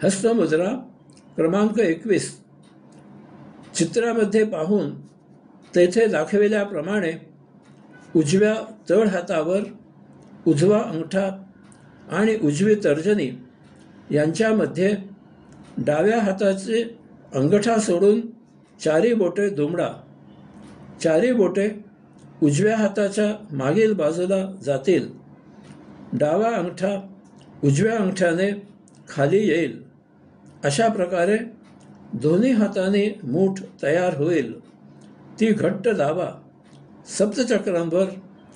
हस्तमुद्रा क्रमांक 21. चित्रामध्ये पाहून तेथे दाखविल्याप्रमाणे उजव्या तळ हातावर उजवा अंगठा आणि उजवी तर्जनी यांच्यामध्ये डाव्या हाताचे अंगठा सोडून चारी बोटे दुमडा. चारी बोटे उजव्या हाताच्या मागील बाजूला जातील. डावा अंगठा उजव्या अंगठ्याने खाली येईल. अशा प्रकारे दोन्ही हाताने मूठ तयार होईल. ती घट्ट दाबा. सप्तचक्रांवर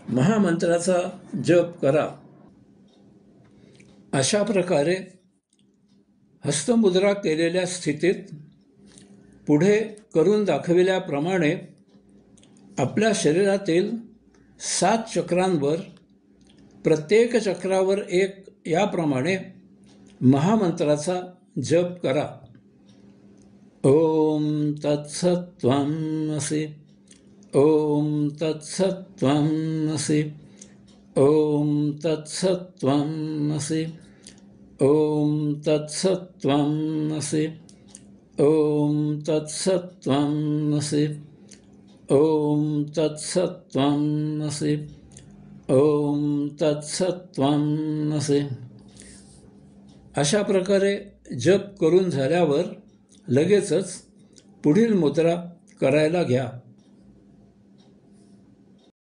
महामंत्राचा जप करा. अशा प्रकारे हस्तमुद्रा केलेल्या स्थितीत पुढे करून दाखविल्याप्रमाणे आपल्या शरीरातील 7 चक्रांवर प्रत्येक चक्रावर एक याप्रमाणे महामंत्राचा जप करा. ओम तत्सत्त्वम् असि. ओम तत्सत्त्वम् असि. ओम तत्सत्त्वम् असि. ओम तत्सत्त्वम् असि. ओम तत्सत्त्वम् असि. ओम तत्सत्त्वम् असि. ओम तत्सत्त्वम् असि. अशा प्रकारे जप करून झाल्यावर लगेचच पुढील मुद्रा करायला घ्या.